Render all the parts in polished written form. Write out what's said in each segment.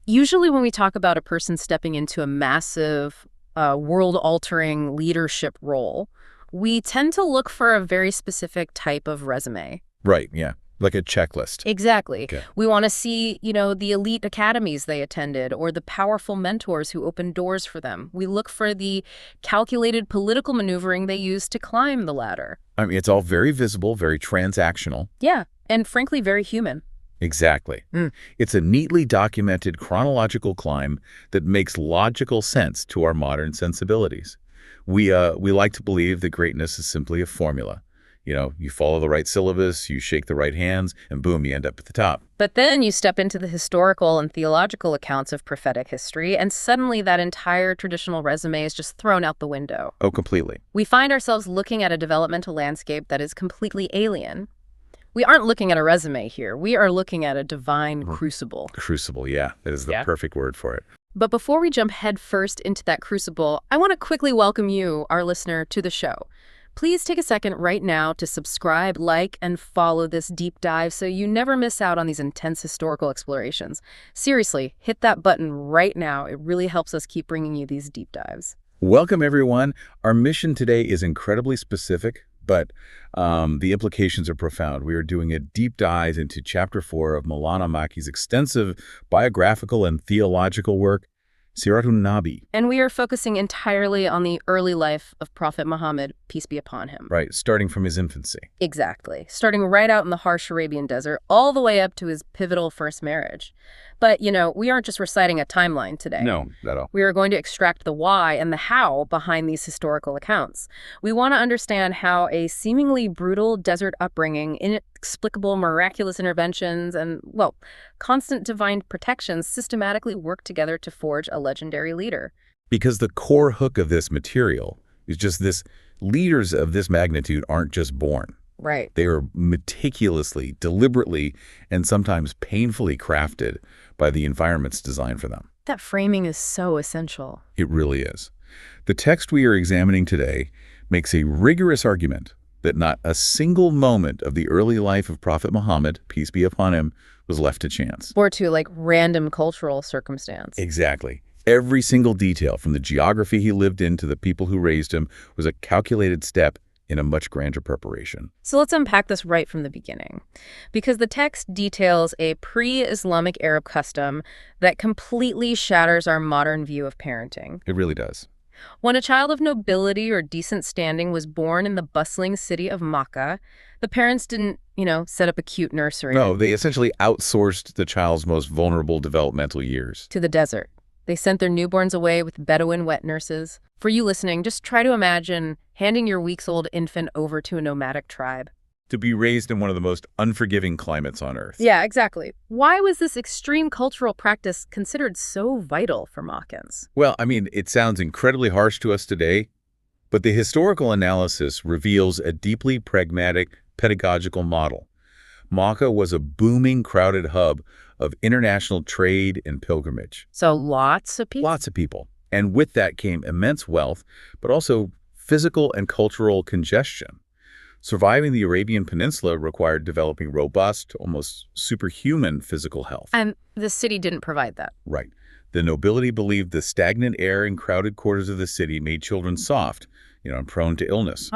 Usually when we talk about a person stepping into a massive, world-altering leadership role, we tend to look for a very specific type of resume. Right, yeah. Like a checklist. Exactly. Okay. We want to see, the elite academies they attended or the powerful mentors who opened doors for them. We look for the calculated political maneuvering they used to climb the ladder. I mean, it's all very visible, very transactional. Yeah, and frankly, very human. Exactly. It's a neatly documented chronological climb that makes logical sense to our modern sensibilities. We like to believe that greatness is simply a formula. You follow the right syllabus, you shake the right hands, and boom, you end up at the top. But then you step into the historical and theological accounts of prophetic history, and suddenly that entire traditional resume is just thrown out the window. Oh, completely. We find ourselves looking at a developmental landscape that is completely alien. We aren't looking at a resume here. We are looking at a divine crucible. Crucible, yeah. That is the perfect word for it. But before we jump headfirst into that crucible, I want to quickly welcome you, our listener, to the show. Please take a second right now to subscribe, like, and follow this deep dive so you never miss out on these intense historical explorations. Seriously, hit that button right now. It really helps us keep bringing you these deep dives. Welcome, everyone. Our mission today is incredibly specific, but the implications are profound. We are doing a deep dive into Chapter 4 of Maulana Makki's extensive biographical and theological work, Siratun Nabi. And we are focusing entirely on the early life of Prophet Muhammad, peace be upon him. Right, starting from his infancy. Exactly. Starting right out in the harsh Arabian desert, all the way up to his pivotal first marriage. But, we aren't just reciting a timeline today. No, not at all. We are going to extract the why and the how behind these historical accounts. We want to understand how a seemingly brutal desert upbringing, inexplicable miraculous interventions, and, constant divine protections systematically work together to forge a legendary leader. Because the core hook of this material is just this: leaders of this magnitude aren't just born. Right. They are meticulously, deliberately, and sometimes painfully crafted by the environments designed for them. That framing is so essential. It really is. The text we are examining today makes a rigorous argument that not a single moment of the early life of Prophet Muhammad, peace be upon him, was left to chance. Or to, random cultural circumstance. Exactly. Every single detail, from the geography he lived in to the people who raised him, was a calculated step in a much grander preparation. So let's unpack this right from the beginning, because the text details a pre-Islamic Arab custom that completely shatters our modern view of parenting. It really does. When a child of nobility or decent standing was born in the bustling city of Makkah, the parents didn't, set up a cute nursery. No, they essentially outsourced the child's most vulnerable developmental years to the desert. They sent their newborns away with Bedouin wet nurses. For you listening, just try to imagine handing your weeks-old infant over to a nomadic tribe. to be raised in one of the most unforgiving climates on Earth. Yeah, exactly. Why was this extreme cultural practice considered so vital for Moccans? Well, I mean, it sounds incredibly harsh to us today, but the historical analysis reveals a deeply pragmatic pedagogical model. Mocha was a booming, crowded hub of international trade and pilgrimage. So lots of people? Lots of people. And with that came immense wealth, but also physical and cultural congestion. Surviving the Arabian Peninsula required developing robust, almost superhuman physical health. And the city didn't provide that. Right. The nobility believed the stagnant air in crowded quarters of the city made children soft, and prone to illness.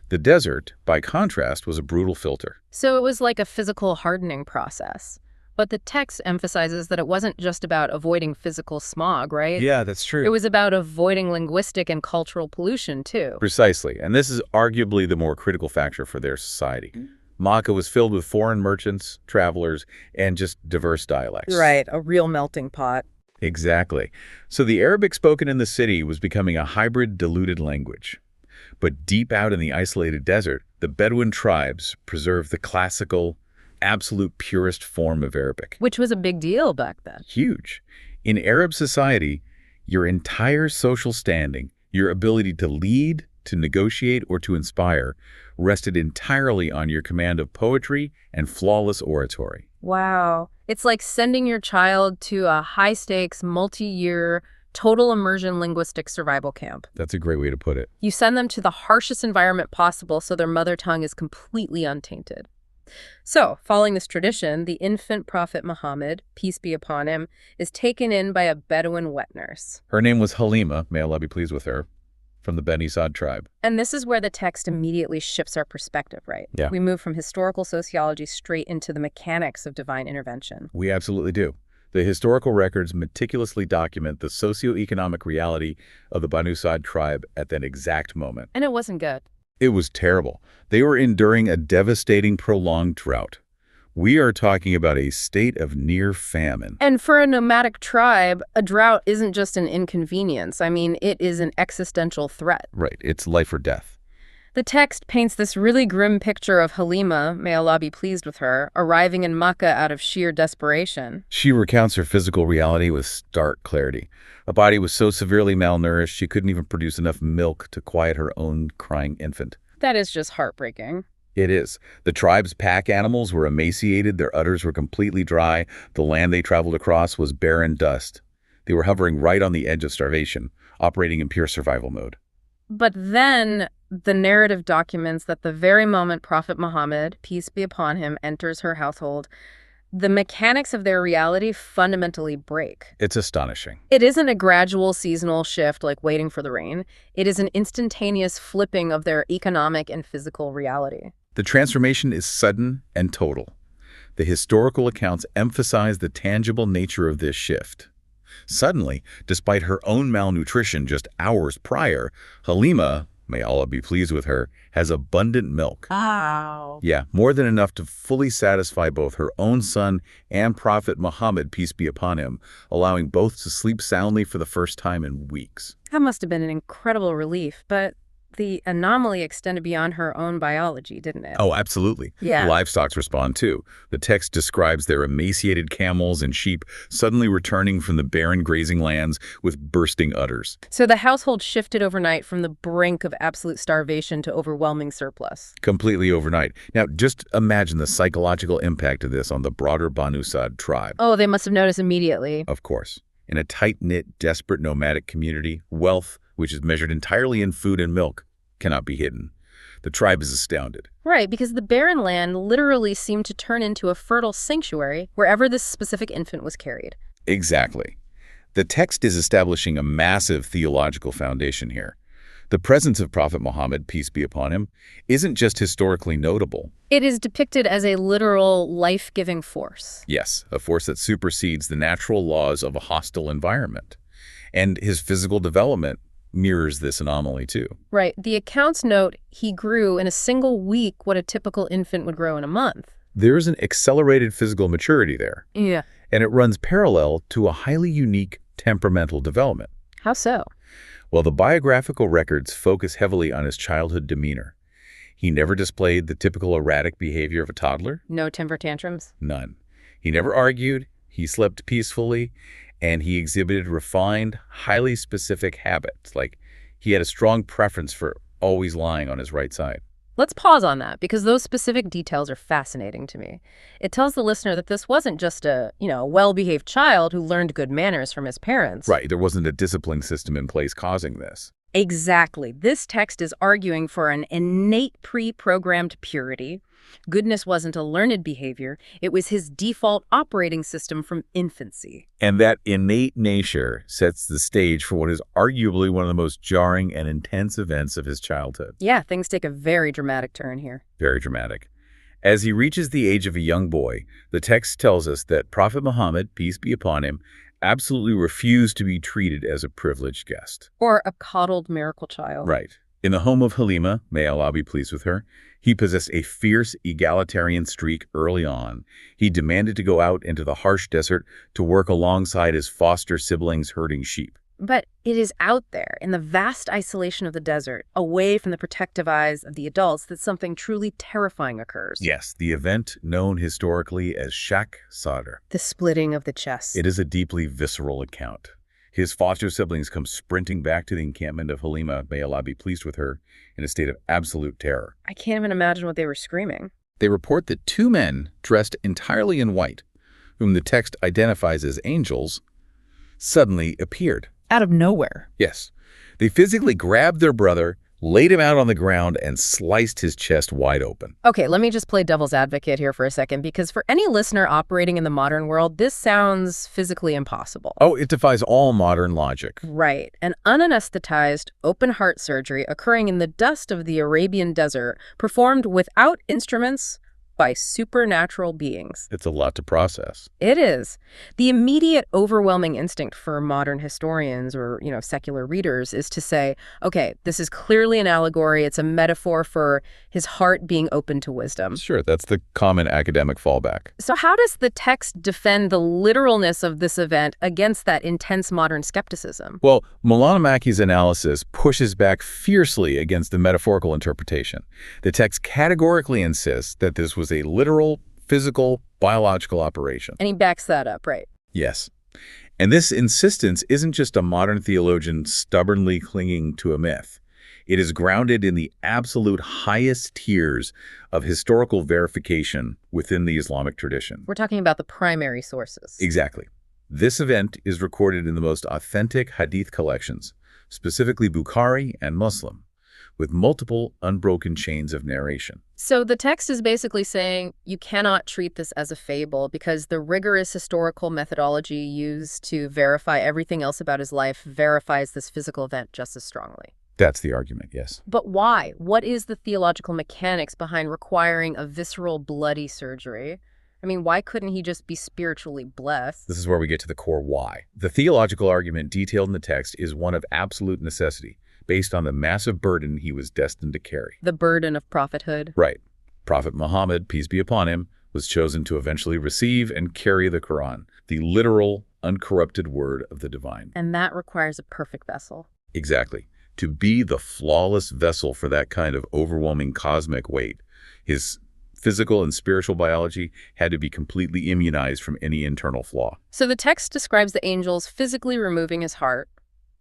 The desert, by contrast, was a brutal filter. So it was like a physical hardening process. But the text emphasizes that it wasn't just about avoiding physical smog, right? Yeah, that's true. It was about avoiding linguistic and cultural pollution, too. Precisely. And this is arguably the more critical factor for their society. Mocha was filled with foreign merchants, travelers, and just diverse dialects. Right, a real melting pot. Exactly. So the Arabic spoken in the city was becoming a hybrid, diluted language. But deep out in the isolated desert, the Bedouin tribes preserved the classical, absolute purest form of Arabic. Which was a big deal back then. Huge. In Arab society, your entire social standing, your ability to lead, to negotiate, or to inspire, rested entirely on your command of poetry and flawless oratory. Wow. It's like sending your child to a high-stakes, multi-year, total immersion linguistic survival camp. That's a great way to put it. You send them to the harshest environment possible so their mother tongue is completely untainted. So, following this tradition, the infant prophet Muhammad, peace be upon him, is taken in by a Bedouin wet nurse. Her name was Halima, may Allah be pleased with her, from the Beni Sa'd tribe. And this is where the text immediately shifts our perspective, right? Yeah. We move from historical sociology straight into the mechanics of divine intervention. We absolutely do. The historical records meticulously document the socioeconomic reality of the Banu Sa'd tribe at that exact moment. And it wasn't good. It was terrible. They were enduring a devastating, prolonged drought. We are talking about a state of near famine. And for a nomadic tribe, a drought isn't just an inconvenience. I mean, it is an existential threat. Right. It's life or death. The text paints this really grim picture of Halima, may Allah be pleased with her, arriving in Makkah out of sheer desperation. She recounts her physical reality with stark clarity. Her body was so severely malnourished she couldn't even produce enough milk to quiet her own crying infant. That is just heartbreaking. It is. The tribe's pack animals were emaciated, their udders were completely dry, the land they traveled across was barren dust. They were hovering right on the edge of starvation, operating in pure survival mode. But then the narrative documents that the very moment Prophet Muhammad, peace be upon him, enters her household, the mechanics of their reality fundamentally break. It's astonishing. It isn't a gradual seasonal shift like waiting for the rain. It is an instantaneous flipping of their economic and physical reality. The transformation is sudden and total. The historical accounts emphasize the tangible nature of this shift. Suddenly, despite her own malnutrition just hours prior, Halima, may Allah be pleased with her, has abundant milk. Wow. Yeah, more than enough to fully satisfy both her own son and Prophet Muhammad, peace be upon him, allowing both to sleep soundly for the first time in weeks. That must have been an incredible relief, but the anomaly extended beyond her own biology, didn't it? Oh, absolutely. Yeah. Livestock respond too. The text describes their emaciated camels and sheep suddenly returning from the barren grazing lands with bursting udders. So the household shifted overnight from the brink of absolute starvation to overwhelming surplus. Completely overnight. Now, just imagine the psychological impact of this on the broader Banu Sa'd tribe. Oh, they must have noticed immediately. Of course. In a tight-knit, desperate nomadic community, wealth, which is measured entirely in food and milk, cannot be hidden. The tribe is astounded. Right, because the barren land literally seemed to turn into a fertile sanctuary wherever this specific infant was carried. Exactly. The text is establishing a massive theological foundation here. The presence of Prophet Muhammad, peace be upon him, isn't just historically notable. It is depicted as a literal life-giving force. Yes, a force that supersedes the natural laws of a hostile environment. And his physical development mirrors this anomaly too. Right. The accounts note he grew in a single week what a typical infant would grow in a month. There's an accelerated physical maturity there. Yeah. And it runs parallel to a highly unique temperamental development. How so? Well, the biographical records focus heavily on his childhood demeanor. He never displayed the typical erratic behavior of a toddler. No temper tantrums? None. He never argued, he slept peacefully, and he exhibited refined, highly specific habits, like he had a strong preference for always lying on his right side. Let's pause on that, because those specific details are fascinating to me. It tells the listener that this wasn't just a well-behaved child who learned good manners from his parents. Right, there wasn't a discipline system in place causing this. Exactly. This text is arguing for an innate pre-programmed purity. Goodness wasn't a learned behavior. It was his default operating system from infancy. And that innate nature sets the stage for what is arguably one of the most jarring and intense events of his childhood. Yeah, things take a very dramatic turn here. Very dramatic. As he reaches the age of a young boy, the text tells us that Prophet Muhammad, peace be upon him, absolutely refused to be treated as a privileged guest. Or a coddled miracle child. Right. In the home of Halima, may Allah be pleased with her, he possessed a fierce egalitarian streak early on. He demanded to go out into the harsh desert to work alongside his foster siblings herding sheep. But it is out there, in the vast isolation of the desert, away from the protective eyes of the adults, that something truly terrifying occurs. Yes, the event known historically as Shaq Sadr. The splitting of the chest. It is a deeply visceral account. His foster siblings come sprinting back to the encampment of Halima, may Allah be pleased with her, in a state of absolute terror. I can't even imagine what they were screaming. They report that two men dressed entirely in white, whom the text identifies as angels, suddenly appeared. Out of nowhere. Yes. They physically grabbed their brother, laid him out on the ground, and sliced his chest wide open. Okay, let me just play devil's advocate here for a second, because for any listener operating in the modern world, this sounds physically impossible. Oh, it defies all modern logic. Right. An unanesthetized, open-heart surgery occurring in the dust of the Arabian desert, performed without instruments by supernatural beings. It's a lot to process. It is. The immediate overwhelming instinct for modern historians or, secular readers is to say, okay, this is clearly an allegory. It's a metaphor for his heart being open to wisdom. Sure, that's the common academic fallback. So how does the text defend the literalness of this event against that intense modern skepticism? Well, Mullanamakki's analysis pushes back fiercely against the metaphorical interpretation. The text categorically insists that this was a literal, physical, biological operation. And he backs that up, right? Yes. And this insistence isn't just a modern theologian stubbornly clinging to a myth. It is grounded in the absolute highest tiers of historical verification within the Islamic tradition. We're talking about the primary sources. Exactly. This event is recorded in the most authentic hadith collections, specifically Bukhari and Muslim, with multiple unbroken chains of narration. So the text is basically saying you cannot treat this as a fable because the rigorous historical methodology used to verify everything else about his life verifies this physical event just as strongly. That's the argument, yes. But why? What is the theological mechanics behind requiring a visceral, bloody surgery? I mean, why couldn't he just be spiritually blessed? This is where we get to the core why. The theological argument detailed in the text is one of absolute necessity, based on the massive burden he was destined to carry. The burden of prophethood. Right. Prophet Muhammad, peace be upon him, was chosen to eventually receive and carry the Quran, the literal, uncorrupted word of the divine. And that requires a perfect vessel. Exactly. To be the flawless vessel for that kind of overwhelming cosmic weight, his physical and spiritual biology had to be completely immunized from any internal flaw. So the text describes the angels physically removing his heart,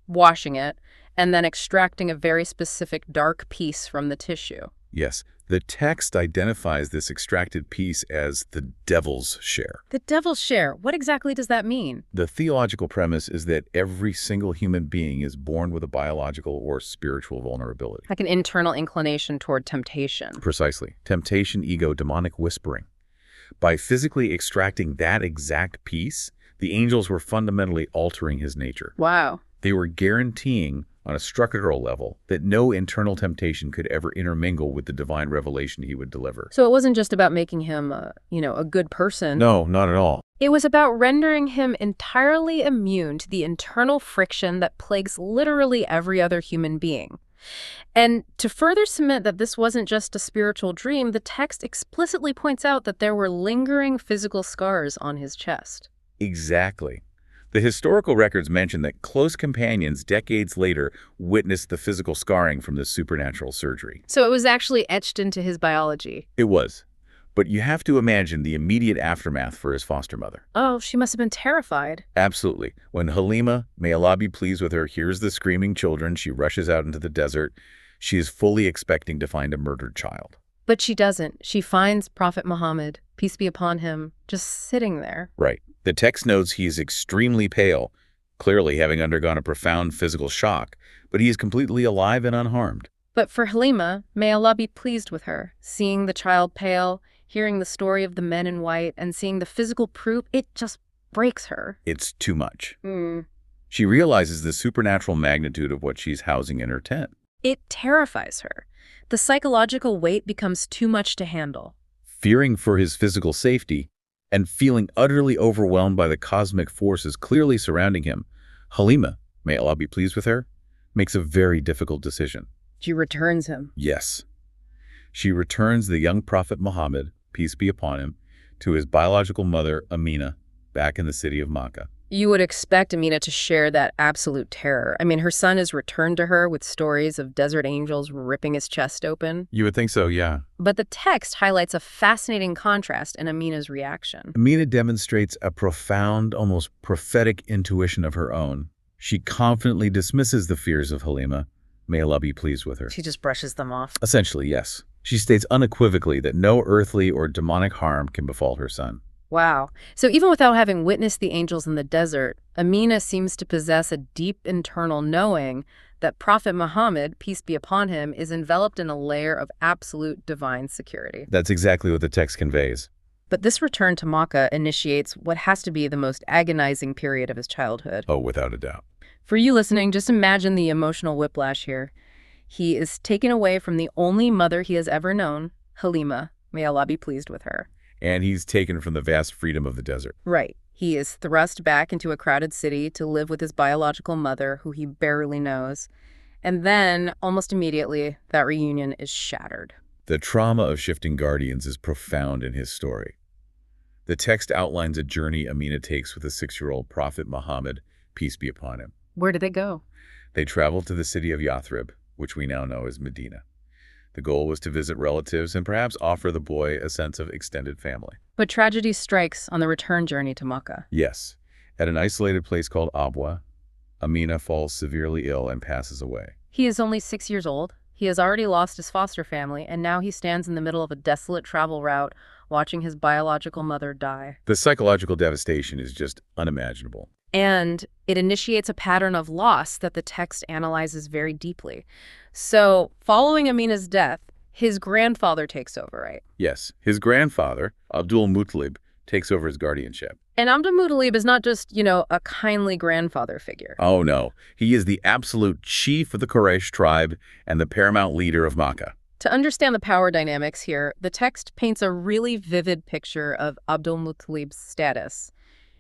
washing it, and then extracting a very specific dark piece from the tissue. Yes, the text identifies this extracted piece as the devil's share. The devil's share, what exactly does that mean? The theological premise is that every single human being is born with a biological or spiritual vulnerability. Like an internal inclination toward temptation. Precisely. Temptation, ego, demonic whispering. By physically extracting that exact piece, the angels were fundamentally altering his nature. Wow. They were guaranteeing on a structural level that no internal temptation could ever intermingle with the divine revelation he would deliver. So it wasn't just about making him, a good person. No, not at all. It was about rendering him entirely immune to the internal friction that plagues literally every other human being. And to further cement that this wasn't just a spiritual dream, the text explicitly points out that there were lingering physical scars on his chest. Exactly. The historical records mention that close companions decades later witnessed the physical scarring from this supernatural surgery. So it was actually etched into his biology. It was. But you have to imagine the immediate aftermath for his foster mother. Oh, she must have been terrified. Absolutely. When Halima, may Allah be pleased with her, hears the screaming children, she rushes out into the desert. She is fully expecting to find a murdered child. But she doesn't. She finds Prophet Muhammad, peace be upon him, just sitting there. Right. The text notes he is extremely pale, clearly having undergone a profound physical shock, but he is completely alive and unharmed. But for Halima, may Allah be pleased with her, seeing the child pale, hearing the story of the men in white, and seeing the physical proof, it just breaks her. It's too much. She realizes the supernatural magnitude of what she's housing in her tent. It terrifies her. The psychological weight becomes too much to handle. Fearing for his physical safety, and feeling utterly overwhelmed by the cosmic forces clearly surrounding him, Halima, may Allah be pleased with her, makes a very difficult decision. She returns him. Yes. She returns the young Prophet Muhammad, peace be upon him, to his biological mother, Amina, back in the city of Makkah. You would expect Amina to share that absolute terror. I mean, her son is returned to her with stories of desert angels ripping his chest open. You would think so, yeah. But the text highlights a fascinating contrast in Amina's reaction. Amina demonstrates a profound, almost prophetic intuition of her own. She confidently dismisses the fears of Halima. May Allah be pleased with her. She just brushes them off. Essentially, yes. She states unequivocally that no earthly or demonic harm can befall her son. Wow. So even without having witnessed the angels in the desert, Amina seems to possess a deep internal knowing that Prophet Muhammad, peace be upon him, is enveloped in a layer of absolute divine security. That's exactly what the text conveys. But this return to Makkah initiates what has to be the most agonizing period of his childhood. Oh, without a doubt. For you listening, just imagine the emotional whiplash here. He is taken away from the only mother he has ever known, Halima. May Allah be pleased with her. And he's taken from the vast freedom of the desert. Right. He is thrust back into a crowded city to live with his biological mother, who he barely knows. And then, almost immediately, that reunion is shattered. The trauma of shifting guardians is profound in his story. The text outlines a journey Amina takes with the 6-year-old Prophet Muhammad, peace be upon him. Where did they go? They traveled to the city of Yathrib, which we now know as Medina. The goal was to visit relatives and perhaps offer the boy a sense of extended family. But tragedy strikes on the return journey to Makkah. Yes, at an isolated place called Abwa, Amina falls severely ill and passes away. He is only 6 years old. He has already lost his foster family, and now he stands in the middle of a desolate travel route, watching his biological mother die. The psychological devastation is just unimaginable. And it initiates a pattern of loss that the text analyzes very deeply. So, following Amina's death, his grandfather takes over, right? Yes, his grandfather, Abdul Muttalib, takes over his guardianship. And Abdul Muttalib is not just, a kindly grandfather figure. Oh no, he is the absolute chief of the Quraysh tribe and the paramount leader of Makkah. To understand the power dynamics here, the text paints a really vivid picture of Abdul Muttalib's status.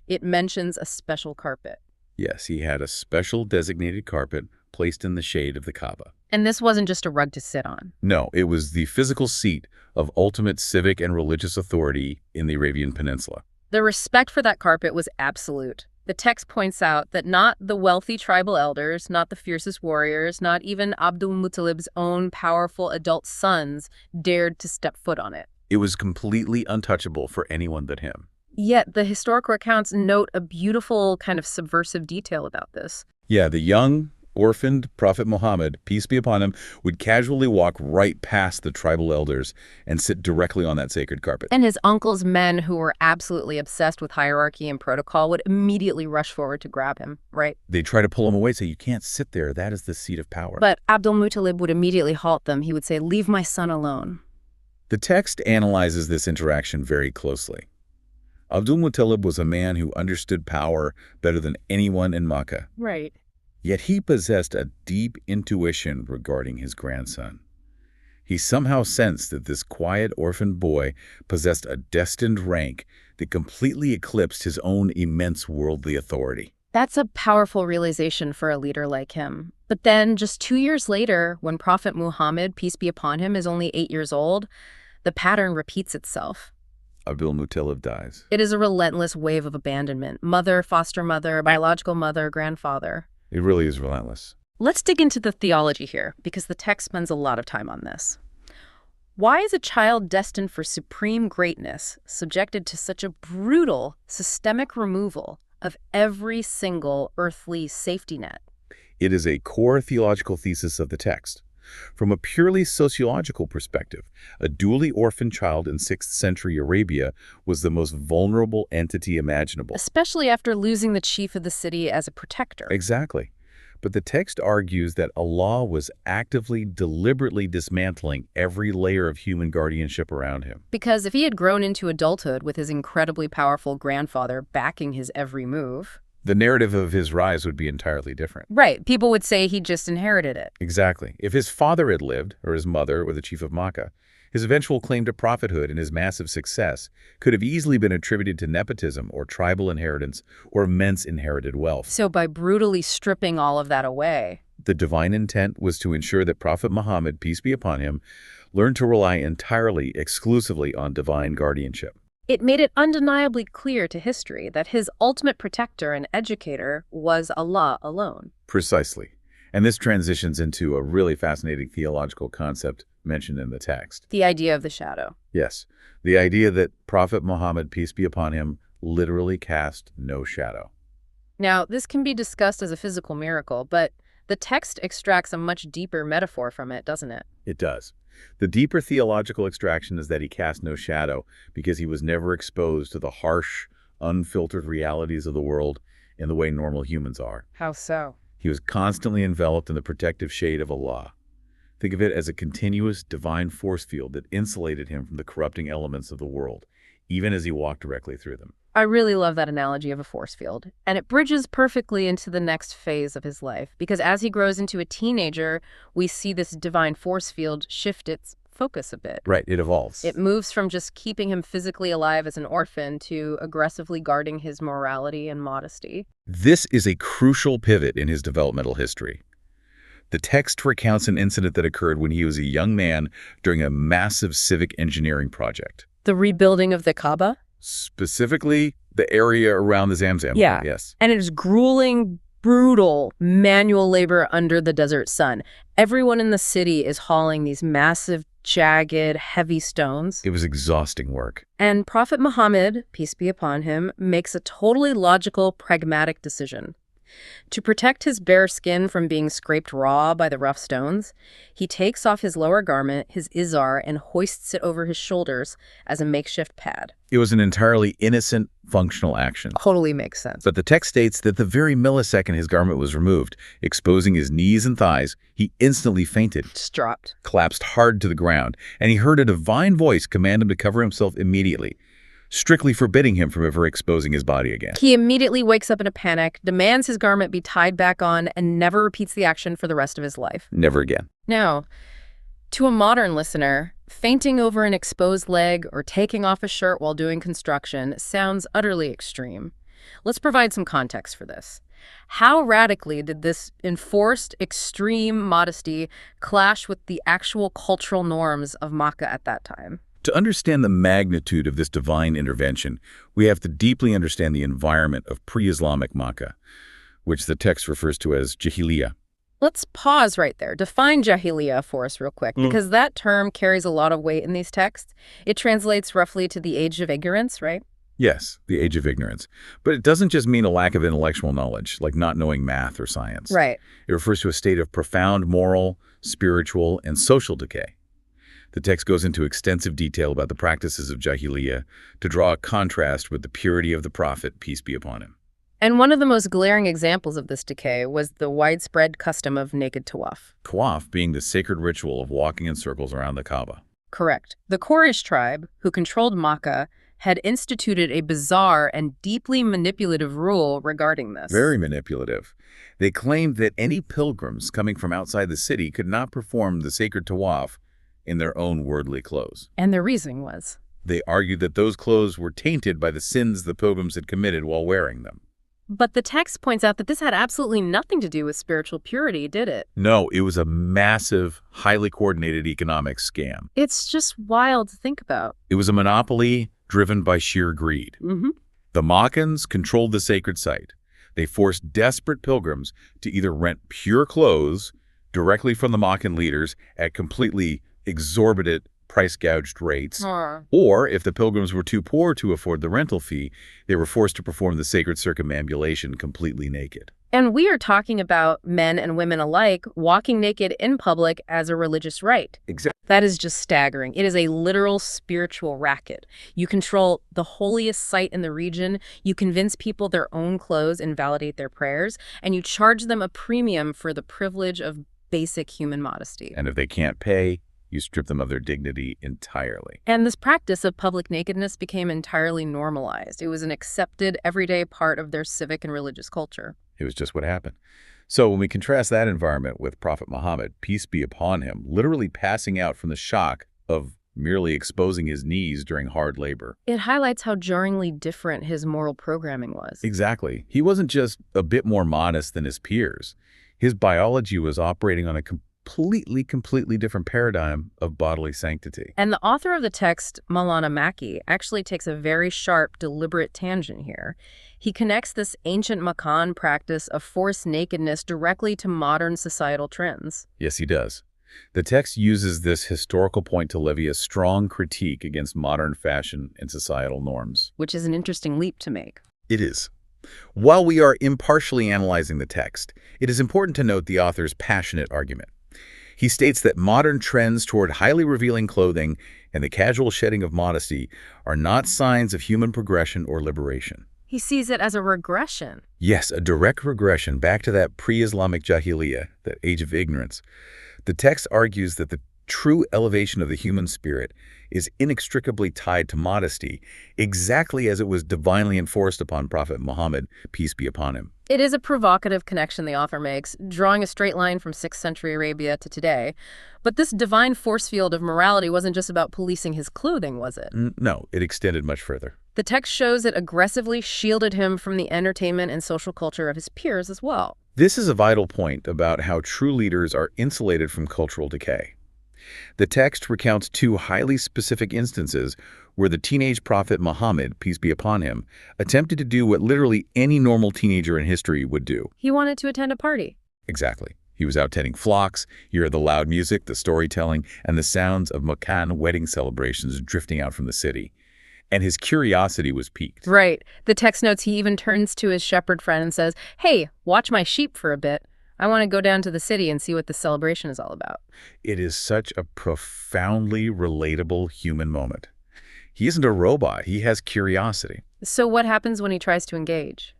It mentions a special carpet. Yes, he had a special designated carpet placed in the shade of the Kaaba. And this wasn't just a rug to sit on. No, it was the physical seat of ultimate civic and religious authority in the Arabian Peninsula. The respect for that carpet was absolute. The text points out that not the wealthy tribal elders, not the fiercest warriors, not even Abdul Muttalib's own powerful adult sons dared to step foot on it. It was completely untouchable for anyone but him. Yet the historical accounts note a beautiful kind of subversive detail about this. Yeah, the young, orphaned Prophet Muhammad, peace be upon him, would casually walk right past the tribal elders and sit directly on that sacred carpet. And his uncle's men, who were absolutely obsessed with hierarchy and protocol, would immediately rush forward to grab him, right? They'd try to pull him away, say, you can't sit there, that is the seat of power. But Abdul Muttalib would immediately halt them. He would say, "Leave my son alone." The text analyzes this interaction very closely. Abdul Muttalib was a man who understood power better than anyone in Makkah. Right. Yet he possessed a deep intuition regarding his grandson. He somehow sensed that this quiet orphan boy possessed a destined rank that completely eclipsed his own immense worldly authority. That's a powerful realization for a leader like him. But then, just 2 years later, when Prophet Muhammad, peace be upon him, is only 8 years old, the pattern repeats itself. Abdul Muttalib dies. It is a relentless wave of abandonment. Mother, foster mother, biological mother, grandfather. It really is relentless. Let's dig into the theology here, because the text spends a lot of time on this. Why is a child destined for supreme greatness subjected to such a brutal, systemic removal of every single earthly safety net? It is a core theological thesis of the text. From a purely sociological perspective, a duly orphaned child in 6th century Arabia was the most vulnerable entity imaginable. Especially after losing the chief of the city as a protector. Exactly. But the text argues that Allah was actively, deliberately dismantling every layer of human guardianship around him. Because if he had grown into adulthood with his incredibly powerful grandfather backing his every move, the narrative of his rise would be entirely different. Right. People would say he just inherited it. Exactly. If his father had lived, or his mother, or the chief of Makkah, his eventual claim to prophethood and his massive success could have easily been attributed to nepotism or tribal inheritance or immense inherited wealth. So by brutally stripping all of that away, the divine intent was to ensure that Prophet Muhammad, peace be upon him, learned to rely entirely, exclusively on divine guardianship. It made it undeniably clear to history that his ultimate protector and educator was Allah alone. Precisely. And this transitions into a really fascinating theological concept mentioned in the text. The idea of the shadow. Yes. The idea that Prophet Muhammad, peace be upon him, literally cast no shadow. Now, this can be discussed as a physical miracle, but the text extracts a much deeper metaphor from it, doesn't it? It does. The deeper theological extraction is that he cast no shadow because he was never exposed to the harsh, unfiltered realities of the world in the way normal humans are. How so? He was constantly enveloped in the protective shade of Allah. Think of it as a continuous divine force field that insulated him from the corrupting elements of the world, even as he walked directly through them. I really love that analogy of a force field, and it bridges perfectly into the next phase of his life, because as he grows into a teenager, we see this divine force field shift its focus a bit. Right, it evolves. It moves from just keeping him physically alive as an orphan to aggressively guarding his morality and modesty. This is a crucial pivot in his developmental history. The text recounts an incident that occurred when he was a young man during a massive civic engineering project. The rebuilding of the Kaaba? Specifically, the area around the Zamzam. Yeah. Yes. And it is grueling, brutal manual labor under the desert sun. Everyone in the city is hauling these massive, jagged, heavy stones. It was exhausting work. And Prophet Muhammad, peace be upon him, makes a totally logical, pragmatic decision. To protect his bare skin from being scraped raw by the rough stones, he takes off his lower garment, his izar, and hoists it over his shoulders as a makeshift pad. It was an entirely innocent, functional action. Totally makes sense. But the text states that the very millisecond his garment was removed, exposing his knees and thighs, he instantly fainted, Just dropped. collapsed hard to the ground, and he heard a divine voice command him to cover himself immediately, strictly forbidding him from ever exposing his body again. He immediately wakes up in a panic, demands his garment be tied back on, and never repeats the action for the rest of his life. Never again. Now, to a modern listener, fainting over an exposed leg or taking off a shirt while doing construction sounds utterly extreme. Let's provide some context for this. How radically did this enforced extreme modesty clash with the actual cultural norms of Makkah at that time? To understand the magnitude of this divine intervention, we have to deeply understand the environment of pre-Islamic Makkah, which the text refers to as Jahiliyyah. Let's pause right there. Define Jahiliyyah for us real quick, because that term carries a lot of weight in these texts. It translates roughly to the age of ignorance, right? Yes, the age of ignorance. But it doesn't just mean a lack of intellectual knowledge, like not knowing math or science. Right. It refers to a state of profound moral, spiritual, and social decay. The text goes into extensive detail about the practices of Jahiliyyah to draw a contrast with the purity of the Prophet, peace be upon him. And one of the most glaring examples of this decay was the widespread custom of naked tawaf. Tawaf being the sacred ritual of walking in circles around the Kaaba. Correct. The Quraysh tribe, who controlled Makkah, had instituted a bizarre and deeply manipulative rule regarding this. Very manipulative. They claimed that any pilgrims coming from outside the city could not perform the sacred tawaf in their own worldly clothes. And their reasoning was? They argued that those clothes were tainted by the sins the pilgrims had committed while wearing them. But the text points out that this had absolutely nothing to do with spiritual purity, did it? No, it was a massive, highly coordinated economic scam. It's just wild to think about. It was a monopoly driven by sheer greed. The Makkans controlled the sacred site. They forced desperate pilgrims to either rent pure clothes directly from the Makkan leaders at completely exorbitant price-gouged rates, or if the pilgrims were too poor to afford the rental fee, they were forced to perform the sacred circumambulation completely naked. And we are talking about men and women alike walking naked in public as a religious rite. Exactly. That is just staggering. It is a literal spiritual racket. You control the holiest site in the region, you convince people their own clothes invalidate their prayers, and you charge them a premium for the privilege of basic human modesty. And if they can't pay, you strip them of their dignity entirely. And this practice of public nakedness became entirely normalized. It was an accepted, everyday part of their civic and religious culture. It was just what happened. So when we contrast that environment with Prophet Muhammad, peace be upon him, literally passing out from the shock of merely exposing his knees during hard labor. It highlights how jarringly different his moral programming was. Exactly. He wasn't just a bit more modest than his peers. His biology was operating on a completely different paradigm of bodily sanctity. And the author of the text, Maulana Makki, actually takes a very sharp, deliberate tangent here. He connects this ancient Makkan practice of forced nakedness directly to modern societal trends. Yes, he does. The text uses this historical point to levy a strong critique against modern fashion and societal norms. Which is an interesting leap to make. It is. While we are impartially analyzing the text, it is important to note the author's passionate argument. He states that modern trends toward highly revealing clothing and the casual shedding of modesty are not signs of human progression or liberation. He sees it as a regression. Yes, a direct regression back to that pre-Islamic Jahiliyyah, that age of ignorance. The text argues that the true elevation of the human spirit is inextricably tied to modesty, exactly as it was divinely enforced upon Prophet Muhammad, peace be upon him. It is a provocative connection the author makes, drawing a straight line from 6th century Arabia to today. But this divine force field of morality wasn't just about policing his clothing, was it? No, it extended much further. The text shows it aggressively shielded him from the entertainment and social culture of his peers as well. This is a vital point about how true leaders are insulated from cultural decay. The text recounts two highly specific instances where the teenage prophet Muhammad, peace be upon him, attempted to do what literally any normal teenager in history would do. He wanted to attend a party. Exactly. He was out tending flocks, hear the loud music, the storytelling, and the sounds of Meccan wedding celebrations drifting out from the city. And his curiosity was piqued. Right. The text notes he even turns to his shepherd friend and says, "Hey, watch my sheep for a bit. I want to go down to the city and see what the celebration is all about." It is such a profoundly relatable human moment. He isn't a robot. He has curiosity. So what happens when he tries to engage?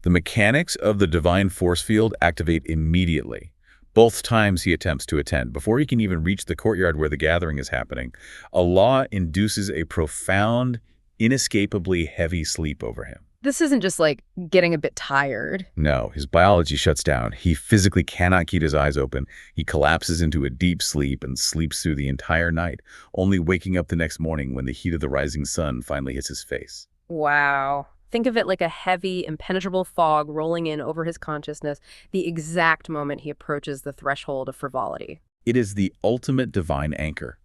The mechanics of the divine force field activate immediately. Both times he attempts to attend, before he can even reach the courtyard where the gathering is happening, Allah induces a profound, inescapably heavy sleep over him. This isn't just like getting a bit tired. No, his biology shuts down. He physically cannot keep his eyes open. He collapses into a deep sleep and sleeps through the entire night, only waking up the next morning when the heat of the rising sun finally hits his face. Wow. Think of it like a heavy, impenetrable fog rolling in over his consciousness the exact moment he approaches the threshold of frivolity. It is the ultimate divine anchor.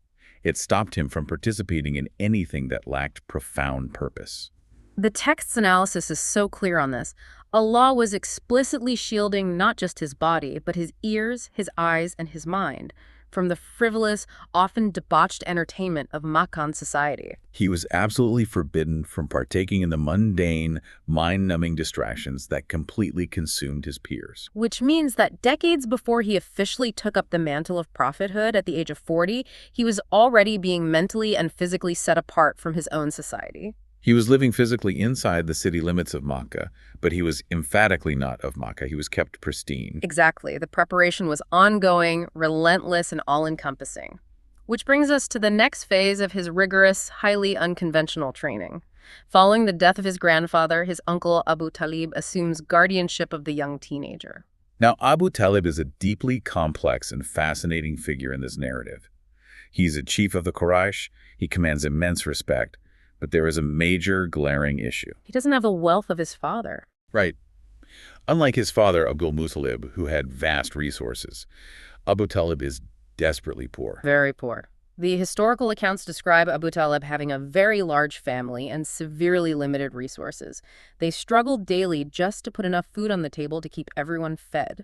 It stopped him from participating in anything that lacked profound purpose. The text's analysis is so clear on this. Allah was explicitly shielding not just his body, but his ears, his eyes, and his mind from the frivolous, often debauched entertainment of Makkan society. He was absolutely forbidden from partaking in the mundane, mind-numbing distractions that completely consumed his peers. Which means that decades before he officially took up the mantle of prophethood at the age of 40, he was already being mentally and physically set apart from his own society. He was living physically inside the city limits of Makkah, but he was emphatically not of Makkah. He was kept pristine. Exactly. The preparation was ongoing, relentless, and all-encompassing. Which brings us to the next phase of his rigorous, highly unconventional training. Following the death of his grandfather, his uncle Abu Talib assumes guardianship of the young teenager. Now, Abu Talib is a deeply complex and fascinating figure in this narrative. He's a chief of the Quraysh. He commands immense respect. But there is a major glaring issue. He doesn't have the wealth of his father. Right. Unlike his father, Abdul Muttalib, who had vast resources, Abu Talib is desperately poor. Very poor. The historical accounts describe Abu Talib having a very large family and severely limited resources. They struggled daily just to put enough food on the table to keep everyone fed.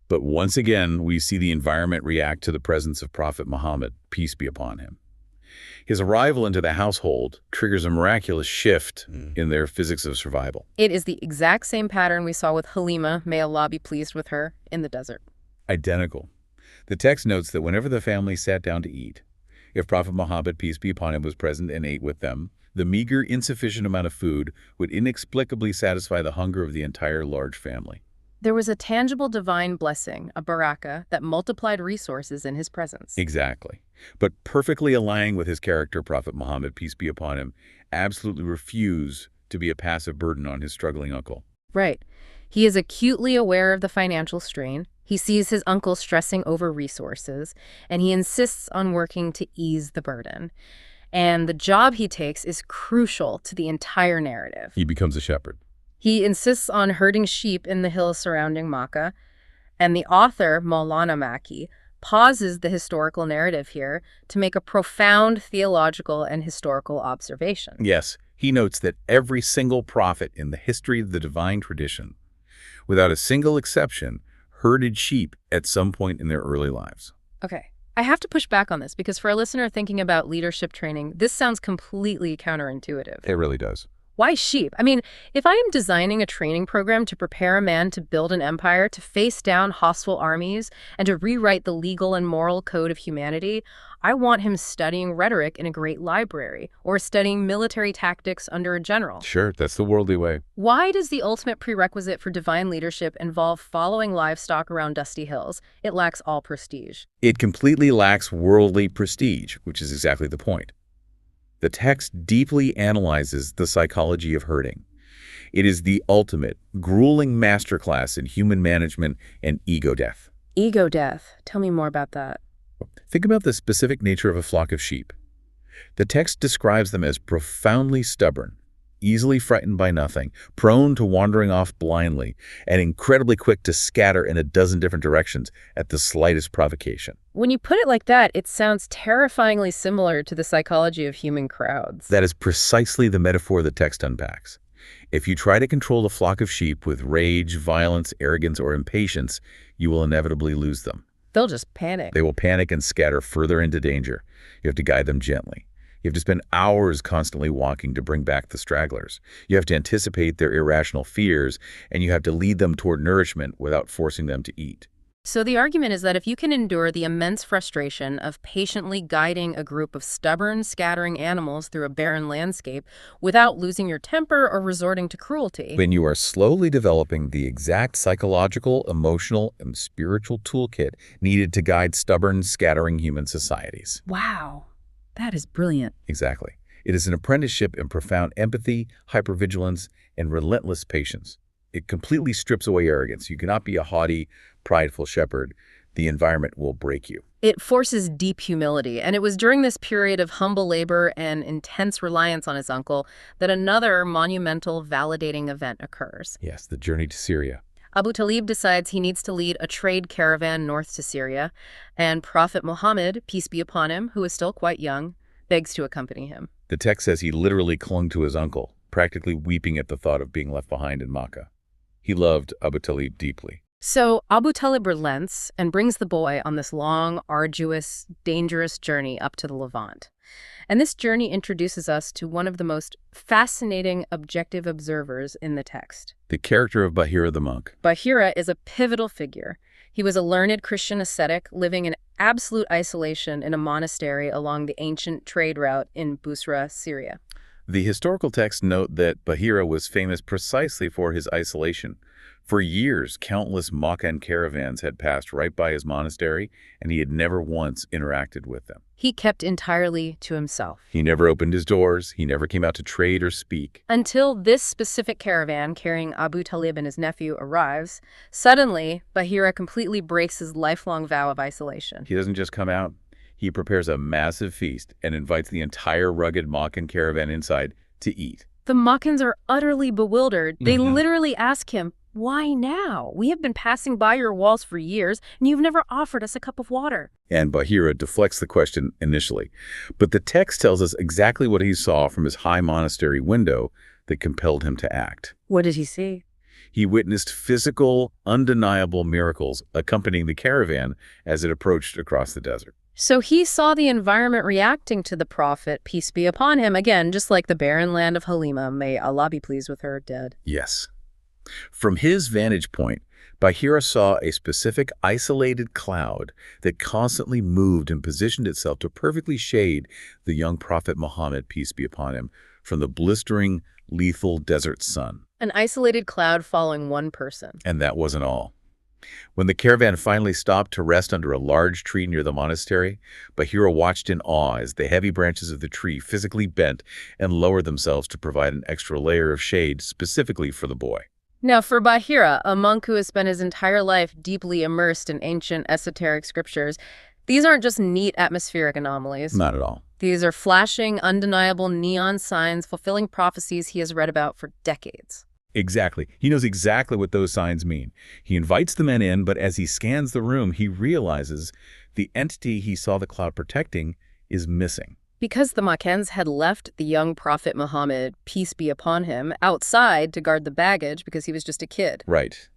But once again, we see the environment react to the presence of Prophet Muhammad, peace be upon him. His arrival into the household triggers a miraculous shift in their physics of survival. It is the exact same pattern we saw with Halima, may Allah be pleased with her, in the desert. Identical. The text notes that whenever the family sat down to eat, if Prophet Muhammad, peace be upon him, was present and ate with them, the meager, insufficient amount of food would inexplicably satisfy the hunger of the entire large family. There was a tangible divine blessing, a barakah, that multiplied resources in his presence. Exactly. But perfectly aligning with his character, Prophet Muhammad, peace be upon him, absolutely refused to be a passive burden on his struggling uncle. Right. He is acutely aware of the financial strain. He sees his uncle stressing over resources, and he insists on working to ease the burden. And the job he takes is crucial to the entire narrative. He becomes a shepherd. He insists on herding sheep in the hills surrounding Makkah, and the author, Maulana Makki, pauses the historical narrative here to make a profound theological and historical observation. Yes, he notes that every single prophet in the history of the divine tradition, without a single exception, herded sheep at some point in their early lives. Okay, I have to push back on this because for a listener thinking about leadership training, this sounds completely counterintuitive. It really does. Why sheep? I mean, if I am designing a training program to prepare a man to build an empire, to face down hostile armies, and to rewrite the legal and moral code of humanity, I want him studying rhetoric in a great library or studying military tactics under a general. Sure, that's the worldly way. Why does the ultimate prerequisite for divine leadership involve following livestock around dusty hills? It lacks all prestige. It completely lacks worldly prestige, which is exactly the point. The text deeply analyzes the psychology of herding. It is the ultimate, grueling masterclass in human management and ego death. Ego death. Tell me more about that. Think about the specific nature of a flock of sheep. The text describes them as profoundly stubborn, easily frightened by nothing, prone to wandering off blindly, and incredibly quick to scatter in a dozen different directions at the slightest provocation. When you put it like that, it sounds terrifyingly similar to the psychology of human crowds. That is precisely the metaphor the text unpacks. If you try to control a flock of sheep with rage, violence, arrogance, or impatience, you will inevitably lose them. They'll just panic. They will panic and scatter further into danger. You have to guide them gently. You have to spend hours constantly walking to bring back the stragglers. You have to anticipate their irrational fears, and you have to lead them toward nourishment without forcing them to eat. So the argument is that if you can endure the immense frustration of patiently guiding a group of stubborn, scattering animals through a barren landscape without losing your temper or resorting to cruelty, When you are slowly developing the exact psychological, emotional, and spiritual toolkit needed to guide stubborn, scattering human societies. wow, that is brilliant. Exactly. It is an apprenticeship in profound empathy, hypervigilance, and relentless patience. It completely strips away arrogance. You cannot be a haughty, prideful shepherd. The environment will break you. It forces deep humility, and it was during this period of humble labor and intense reliance on his uncle that another monumental, validating event occurs. Yes, the journey to Syria. Abu Talib decides he needs to lead a trade caravan north to Syria, and Prophet Muhammad, peace be upon him, who is still quite young, begs to accompany him. The text says he literally clung to his uncle, practically weeping at the thought of being left behind in Makkah. He loved Abu Talib deeply. So Abu Talib relents and brings the boy on this long, arduous, dangerous journey up to the Levant. And this journey introduces us to one of the most fascinating objective observers in the text. The character of Bahira the monk. Bahira is a pivotal figure. He was a learned Christian ascetic living in absolute isolation in a monastery along the ancient trade route in Busra, Syria. The historical texts note that Bahira was famous precisely for his isolation. For years, countless Makkan caravans had passed right by his monastery, and he had never once interacted with them. He kept entirely to himself. He never opened his doors. He never came out to trade or speak. Until this specific caravan carrying Abu Talib and his nephew arrives, suddenly, Bahira completely breaks his lifelong vow of isolation. He doesn't just come out. He prepares a massive feast and invites the entire rugged Makkan caravan inside to eat. The Makkans are utterly bewildered. They literally ask him, "Why now? We have been passing by your walls for years, and you've never offered us a cup of water." And Bahira deflects the question initially. But the text tells us exactly what he saw from his high monastery window that compelled him to act. What did he see? He witnessed physical, undeniable miracles accompanying the caravan as it approached across the desert. So he saw the environment reacting to the prophet, peace be upon him, again, just like the barren land of Halima, may Allah be pleased with her, dead. Yes. From his vantage point, Bahira saw a specific isolated cloud that constantly moved and positioned itself to perfectly shade the young prophet Muhammad, peace be upon him, from the blistering, lethal desert sun. An isolated cloud following one person. And that wasn't all. When the caravan finally stopped to rest under a large tree near the monastery, Bahira watched in awe as the heavy branches of the tree physically bent and lowered themselves to provide an extra layer of shade specifically for the boy. Now, for Bahira, a monk who has spent his entire life deeply immersed in ancient esoteric scriptures, these aren't just neat atmospheric anomalies. Not at all. These are flashing, undeniable neon signs fulfilling prophecies he has read about for decades. Exactly. He knows exactly what those signs mean. He invites the men in, but as he scans the room, he realizes the entity he saw the cloud protecting is missing. Because the Makkans had left the young prophet Muhammad, peace be upon him, outside to guard the baggage because he was just a kid. Right.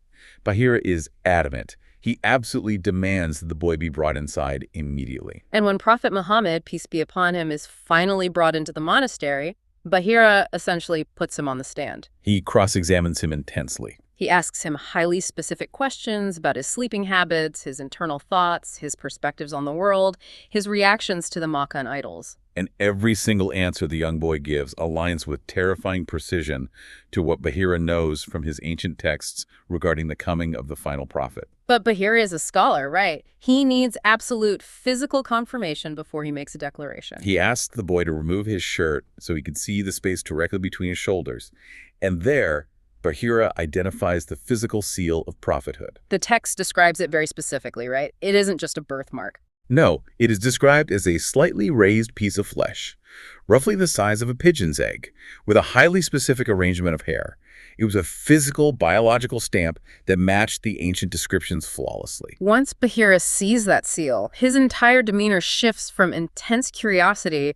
Bahira is adamant. He absolutely demands that the boy be brought inside immediately. And when Prophet Muhammad, peace be upon him, is finally brought into the monastery, Bahira essentially puts him on the stand. He cross-examines him intensely. He asks him highly specific questions about his sleeping habits, his internal thoughts, his perspectives on the world, his reactions to the Makan idols. And every single answer the young boy gives aligns with terrifying precision to what Bahira knows from his ancient texts regarding the coming of the final prophet. But Bahira is a scholar, right? He needs absolute physical confirmation before he makes a declaration. He asks the boy to remove his shirt so he could see the space directly between his shoulders. And there, Bahira identifies the physical seal of prophethood. The text describes it very specifically, right? It isn't just a birthmark. No, it is described as a slightly raised piece of flesh, roughly the size of a pigeon's egg, with a highly specific arrangement of hair. It was a physical, biological stamp that matched the ancient descriptions flawlessly. Once Bahira sees that seal, his entire demeanor shifts from intense curiosity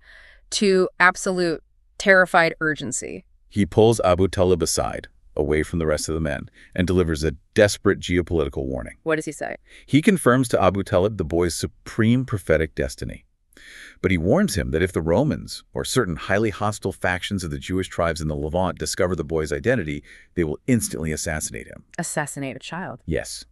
to absolute terrified urgency. He pulls Abu Talib aside, away from the rest of the men, and delivers a desperate geopolitical warning. What does he say? He confirms to Abu Talib the boy's supreme prophetic destiny. But he warns him that if the Romans, or certain highly hostile factions of the Jewish tribes in the Levant, discover the boy's identity, they will instantly assassinate him. Assassinate a child. Yes.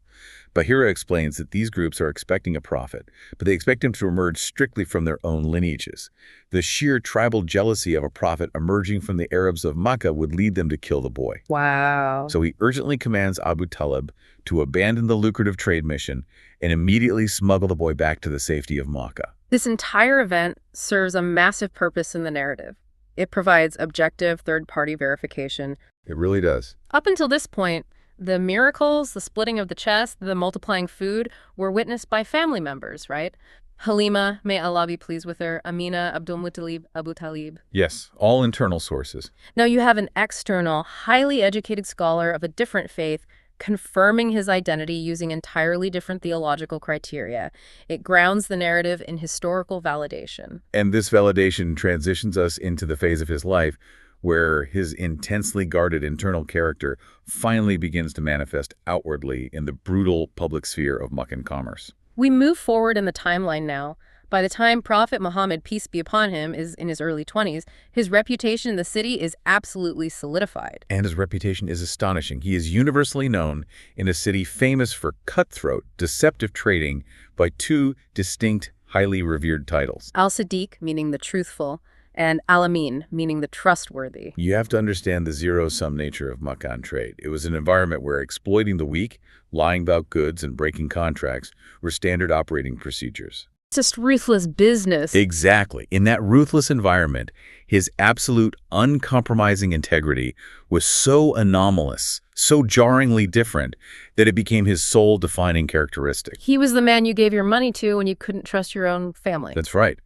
Bahira explains that these groups are expecting a prophet, but they expect him to emerge strictly from their own lineages. The sheer tribal jealousy of a prophet emerging from the Arabs of Makkah would lead them to kill the boy. Wow. So he urgently commands Abu Talib to abandon the lucrative trade mission and immediately smuggle the boy back to the safety of Makkah. This entire event serves a massive purpose in the narrative. It provides objective third-party verification. It really does. Up until this point, the miracles, the splitting of the chest, the multiplying food were witnessed by family members, right? Halima, may Allah be pleased with her, Amina, Abdul Muttalib, Abu Talib. Yes, all internal sources. Now you have an external, highly educated scholar of a different faith confirming his identity using entirely different theological criteria. It grounds the narrative in historical validation. And this validation transitions us into the phase of his life where his intensely guarded internal character finally begins to manifest outwardly in the brutal public sphere of Meccan commerce. We move forward in the timeline now. By the time Prophet Muhammad, peace be upon him, is in his early 20s, his reputation in the city is absolutely solidified. And his reputation is astonishing. He is universally known in a city famous for cutthroat, deceptive trading by two distinct, highly revered titles. Al-Sadiq, meaning the truthful, and Al-Amin, meaning the trustworthy. You have to understand the zero-sum nature of Meccan trade. It was an environment where exploiting the weak, lying about goods, and breaking contracts were standard operating procedures. Just ruthless business. Exactly. In that ruthless environment, his absolute, uncompromising integrity was so anomalous, so jarringly different, that it became his sole defining characteristic. He was the man you gave your money to when you couldn't trust your own family. That's right.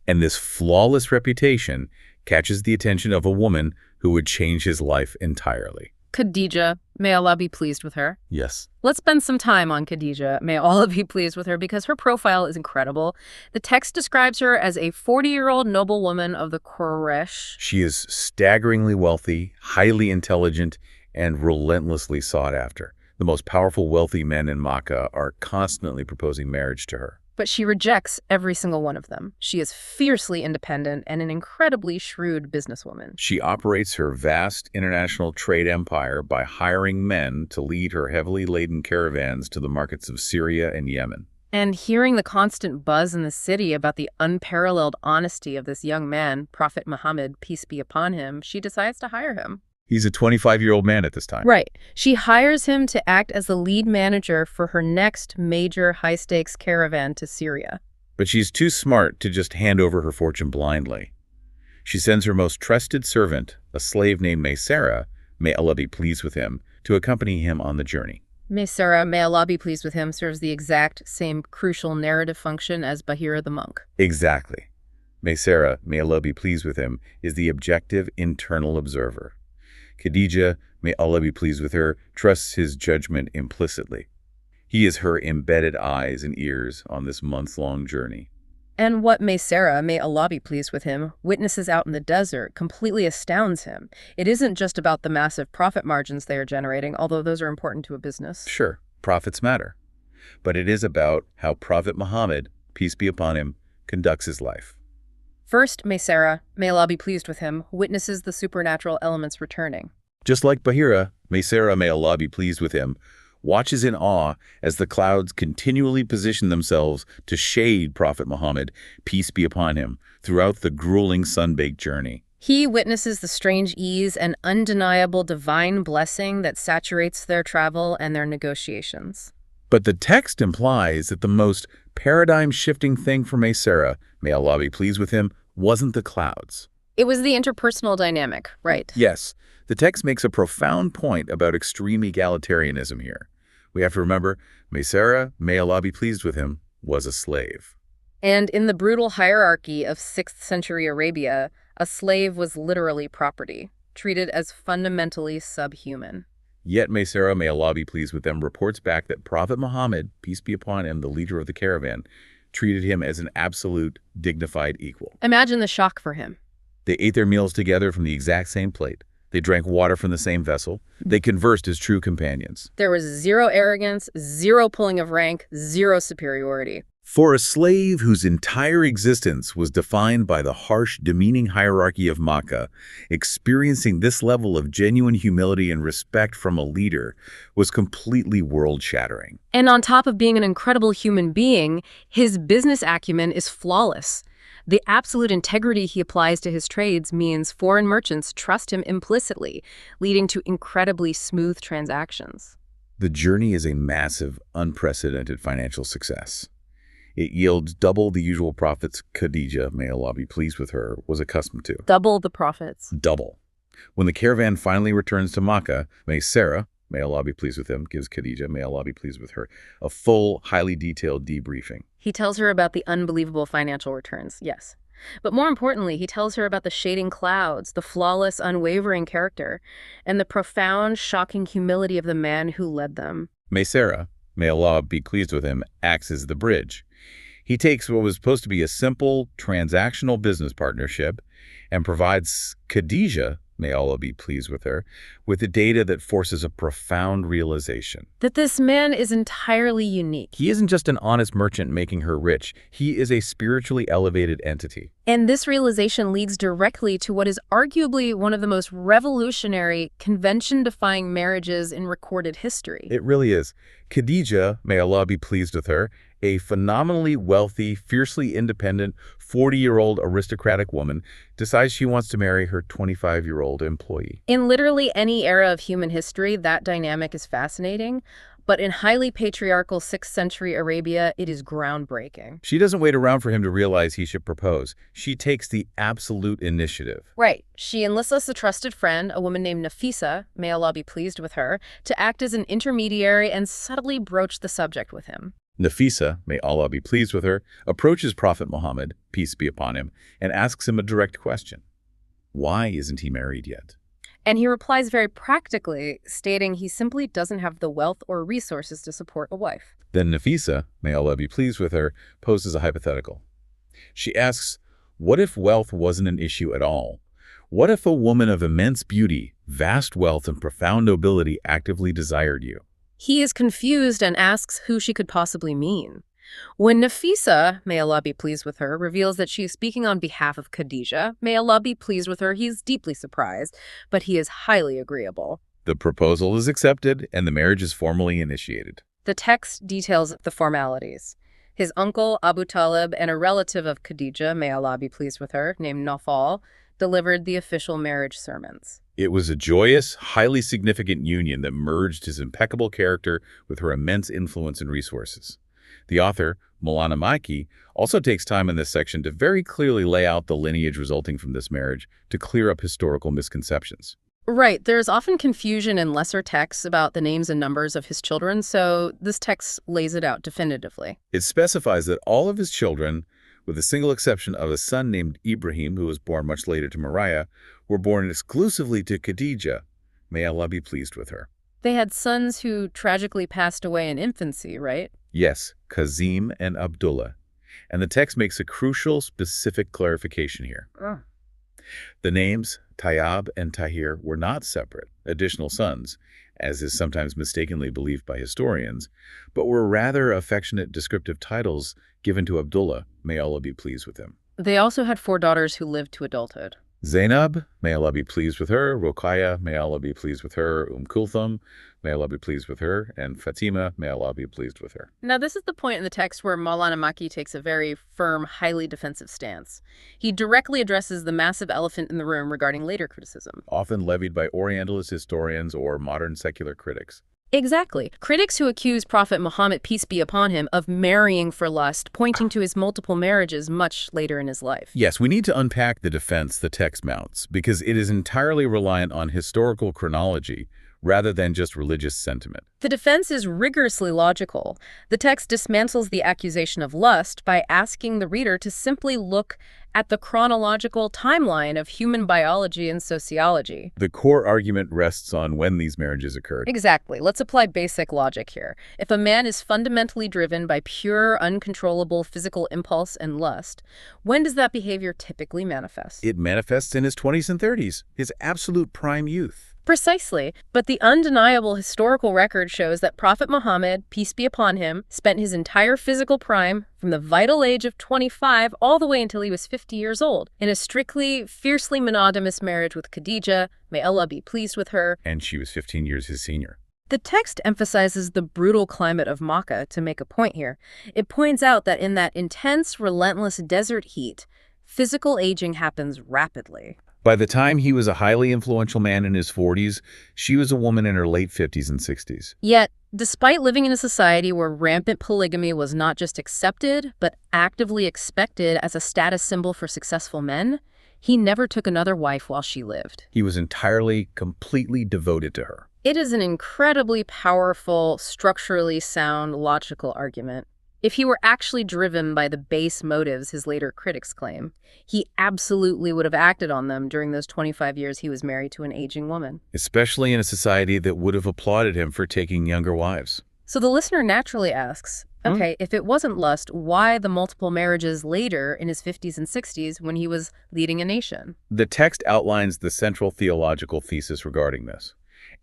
And this flawless reputation catches the attention of a woman who would change his life entirely. Khadija, may Allah be pleased with her. Yes. Let's spend some time on Khadija, may Allah be pleased with her, because her profile is incredible. The text describes her as a 40-year-old noblewoman of the Quraysh. She is staggeringly wealthy, highly intelligent, and relentlessly sought after. The most powerful wealthy men in Makkah are constantly proposing marriage to her. But she rejects every single one of them. She is fiercely independent and an incredibly shrewd businesswoman. She operates her vast international trade empire by hiring men to lead her heavily laden caravans to the markets of Syria and Yemen. And hearing the constant buzz in the city about the unparalleled honesty of this young man, Prophet Muhammad, peace be upon him, she decides to hire him. He's a 25-year-old man at this time. Right. She hires him to act as the lead manager for her next major high-stakes caravan to Syria. But she's too smart to just hand over her fortune blindly. She sends her most trusted servant, a slave named Maysara, may Allah be pleased with him, to accompany him on the journey. Maysara, may Allah be pleased with him, serves the exact same crucial narrative function as Bahira the monk. Exactly. Maysara, may Allah be pleased with him, is the objective internal observer. Khadija, may Allah be pleased with her, trusts his judgment implicitly. He is her embedded eyes and ears on this month-long journey. And what Maysara, may Allah be pleased with him, witnesses out in the desert completely astounds him. It isn't just about the massive profit margins they are generating, although those are important to a business. Sure, profits matter. But it is about how Prophet Muhammad, peace be upon him, conducts his life. First, Maysara, may Allah be pleased with him, witnesses the supernatural elements returning. Just like Bahira, Maysara, may Allah be pleased with him, watches in awe as the clouds continually position themselves to shade Prophet Muhammad, peace be upon him, throughout the grueling sun-baked journey. He witnesses the strange ease and undeniable divine blessing that saturates their travel and their negotiations. But the text implies that the most paradigm-shifting thing for Maysara, may Allah be pleased with him, wasn't the clouds. It was the interpersonal dynamic, right? Yes, the text makes a profound point about extreme egalitarianism here. We have to remember, Maysara, may Allah be pleased with him, was a slave. And in the brutal hierarchy of 6th century Arabia, a slave was literally property, treated as fundamentally subhuman. Yet Maysara, may Allah be pleased with them, reports back that Prophet Muhammad, peace be upon him, the leader of the caravan, treated him as an absolute, dignified equal. Imagine the shock for him. They ate their meals together from the exact same plate. They drank water from the same vessel. They conversed as true companions. There was zero arrogance, zero pulling of rank, zero superiority. For a slave whose entire existence was defined by the harsh, demeaning hierarchy of Makkah, experiencing this level of genuine humility and respect from a leader was completely world-shattering. And on top of being an incredible human being, his business acumen is flawless. The absolute integrity he applies to his trades means foreign merchants trust him implicitly, leading to incredibly smooth transactions. The journey is a massive, unprecedented financial success. It yields double the usual profits Khadija, may Allah be pleased with her, was accustomed to. Double the profits. Double. When the caravan finally returns to Makkah, Maysara, may Allah be pleased with him, gives Khadija, may Allah be pleased with her, a full, highly detailed debriefing. He tells her about the unbelievable financial returns, yes. But more importantly, he tells her about the shading clouds, the flawless, unwavering character, and the profound, shocking humility of the man who led them. Maysara, may Allah be pleased with him, acts as the bridge. He takes what was supposed to be a simple, transactional business partnership and provides Khadija, may Allah be pleased with her, with the data that forces a profound realization. That this man is entirely unique. He isn't just an honest merchant making her rich. He is a spiritually elevated entity. And this realization leads directly to what is arguably one of the most revolutionary, convention-defying marriages in recorded history. It really is. Khadija, may Allah be pleased with her, a phenomenally wealthy, fiercely independent, 40-year-old aristocratic woman, decides she wants to marry her 25-year-old employee. In literally any era of human history, that dynamic is fascinating. But in highly patriarchal 6th century Arabia, it is groundbreaking. She doesn't wait around for him to realize he should propose. She takes the absolute initiative. Right. She enlists a trusted friend, a woman named Nafisa, may Allah be pleased with her, to act as an intermediary and subtly broach the subject with him. Nafisa, may Allah be pleased with her, approaches Prophet Muhammad, peace be upon him, and asks him a direct question. Why isn't he married yet? And he replies very practically, stating he simply doesn't have the wealth or resources to support a wife. Then Nafisa, may Allah be pleased with her, poses a hypothetical. She asks, what if wealth wasn't an issue at all? What if a woman of immense beauty, vast wealth, and profound nobility actively desired you? He is confused and asks who she could possibly mean. When Nafisa, may Allah be pleased with her, reveals that she is speaking on behalf of Khadija, may Allah be pleased with her, he is deeply surprised, but he is highly agreeable. The proposal is accepted, and the marriage is formally initiated. The text details the formalities. His uncle, Abu Talib, and a relative of Khadija, may Allah be pleased with her, named Nawfal, delivered the official marriage sermons. It was a joyous, highly significant union that merged his impeccable character with her immense influence and resources. The author, Maulana Maki, also takes time in this section to very clearly lay out the lineage resulting from this marriage to clear up historical misconceptions. Right. There's often confusion in lesser texts about the names and numbers of his children, so this text lays it out definitively. It specifies that all of his children, with the single exception of a son named Ibrahim, who was born much later to Maria, were born exclusively to Khadija. May Allah be pleased with her. They had sons who tragically passed away in infancy, right? Yes, Kazim and Abdullah. And the text makes a crucial, specific clarification here. The names Tayyab and Tahir were not separate, additional sons, as is sometimes mistakenly believed by historians, but were rather affectionate descriptive titles given to Abdullah, may Allah be pleased with him. They also had 4 daughters who lived to adulthood. Zainab, may Allah be pleased with her. Rokhaya, may Allah be pleased with her. Kulthum, may Allah be pleased with her. And Fatima, may Allah be pleased with her. Now, this is the point in the text where Maulana Maki takes a very firm, highly defensive stance. He directly addresses the massive elephant in the room regarding later criticism. Often levied by Orientalist historians or modern secular critics. Exactly. Critics who accuse Prophet Muhammad, peace be upon him, of marrying for lust, pointing to his multiple marriages much later in his life. Yes, we need to unpack the defense the text mounts, because it is entirely reliant on historical chronology rather than just religious sentiment. The defense is rigorously logical. The text dismantles the accusation of lust by asking the reader to simply look at the chronological timeline of human biology and sociology. The core argument rests on when these marriages occurred. Exactly. Let's apply basic logic here. If a man is fundamentally driven by pure, uncontrollable physical impulse and lust, when does that behavior typically manifest? It manifests in his 20s and 30s, his absolute prime youth. Precisely. But the undeniable historical record shows that Prophet Muhammad, peace be upon him, spent his entire physical prime, from the vital age of 25 all the way until he was 50 years old, in a strictly, fiercely monogamous marriage with Khadija, may Allah be pleased with her. And she was 15 years his senior. The text emphasizes the brutal climate of Makkah to make a point here. It points out that in that intense, relentless desert heat, physical aging happens rapidly. By the time he was a highly influential man in his 40s, she was a woman in her late 50s and 60s. Yet, despite living in a society where rampant polygamy was not just accepted, but actively expected as a status symbol for successful men, he never took another wife while she lived. He was entirely, completely devoted to her. It is an incredibly powerful, structurally sound, logical argument. If he were actually driven by the base motives his later critics claim, he absolutely would have acted on them during those 25 years he was married to an aging woman. Especially in a society that would have applauded him for taking younger wives. So the listener naturally asks, okay, if it wasn't lust, why the multiple marriages later in his 50s and 60s when he was leading a nation? The text outlines the central theological thesis regarding this.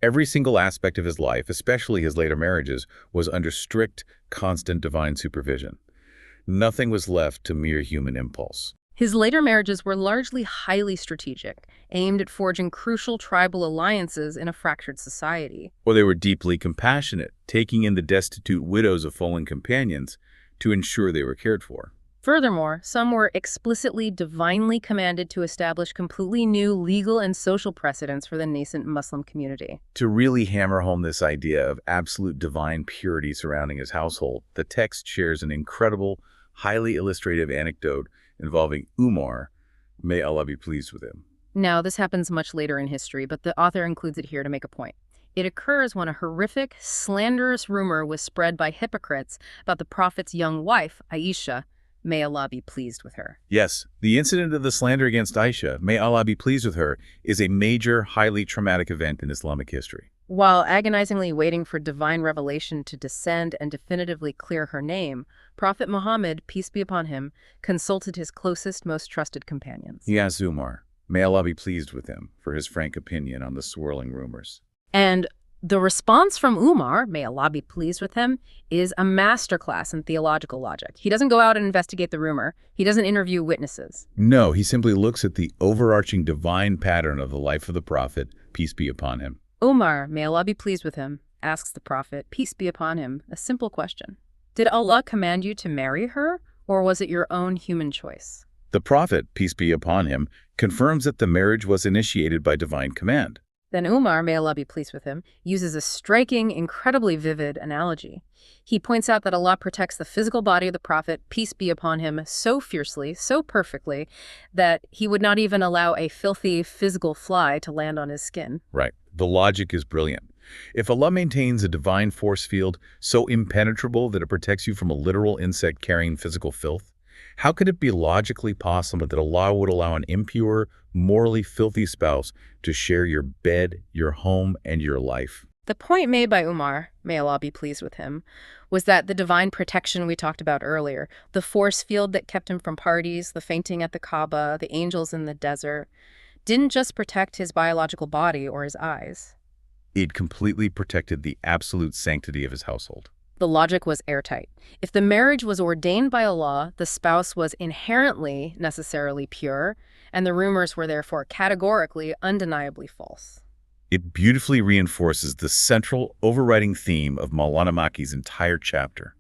Every single aspect of his life, especially his later marriages, was under strict, constant divine supervision. Nothing was left to mere human impulse. His later marriages were largely highly strategic, aimed at forging crucial tribal alliances in a fractured society. Or they were deeply compassionate, taking in the destitute widows of fallen companions to ensure they were cared for. Furthermore, some were explicitly divinely commanded to establish completely new legal and social precedents for the nascent Muslim community. To really hammer home this idea of absolute divine purity surrounding his household, the text shares an incredible, highly illustrative anecdote involving Umar, may Allah be pleased with him. Now, this happens much later in history, but the author includes it here to make a point. It occurs when a horrific, slanderous rumor was spread by hypocrites about the Prophet's young wife, Aisha, may Allah be pleased with her. Yes, the incident of the slander against Aisha, may Allah be pleased with her, is a major, highly traumatic event in Islamic history. While agonizingly waiting for divine revelation to descend and definitively clear her name, Prophet Muhammad, peace be upon him, consulted his closest, most trusted companions. He asked Umar, may Allah be pleased with him, for his frank opinion on the swirling rumors. And the response from Umar, may Allah be pleased with him, is a masterclass in theological logic. He doesn't go out and investigate the rumor. He doesn't interview witnesses. No, he simply looks at the overarching divine pattern of the life of the Prophet, peace be upon him. Umar, may Allah be pleased with him, asks the Prophet, peace be upon him, a simple question. Did Allah command you to marry her, or was it your own human choice? The Prophet, peace be upon him, confirms that the marriage was initiated by divine command. Then Umar, may Allah be pleased with him, uses a striking, incredibly vivid analogy. He points out that Allah protects the physical body of the Prophet, peace be upon him, so fiercely, so perfectly, that he would not even allow a filthy physical fly to land on his skin. Right. The logic is brilliant. If Allah maintains a divine force field so impenetrable that it protects you from a literal insect carrying physical filth, how could it be logically possible that Allah would allow an impure, morally filthy spouse to share your bed, your home, and your life? The point made by Umar, may Allah be pleased with him, was that the divine protection we talked about earlier, the force field that kept him from parties, the fainting at the Kaaba, the angels in the desert, didn't just protect his biological body or his eyes. It completely protected the absolute sanctity of his household. The logic was airtight. If the marriage was ordained by a law, the spouse was inherently necessarily pure, and the rumors were therefore categorically, undeniably false. It beautifully reinforces the central, overriding theme of Maulana entire chapter: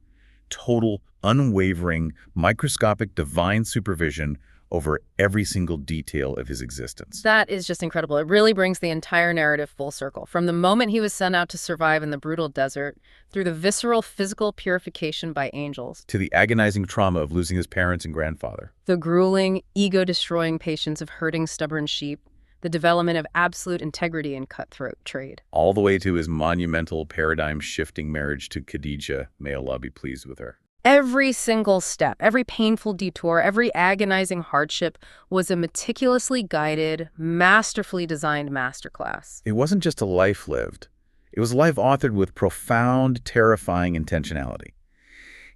total, unwavering, microscopic divine supervision over every single detail of his existence. That is just incredible. It really brings the entire narrative full circle. From the moment he was sent out to survive in the brutal desert, through the visceral physical purification by angels, To the agonizing trauma of losing his parents and grandfather. the grueling, ego-destroying patience of herding stubborn sheep, the development of absolute integrity in cutthroat trade. All the way to his monumental paradigm-shifting marriage to Khadija, may Allah be pleased with her. Every single step, every painful detour, every agonizing hardship was a meticulously guided, masterfully designed masterclass. It wasn't just a life lived. It was a life authored with profound, terrifying intentionality.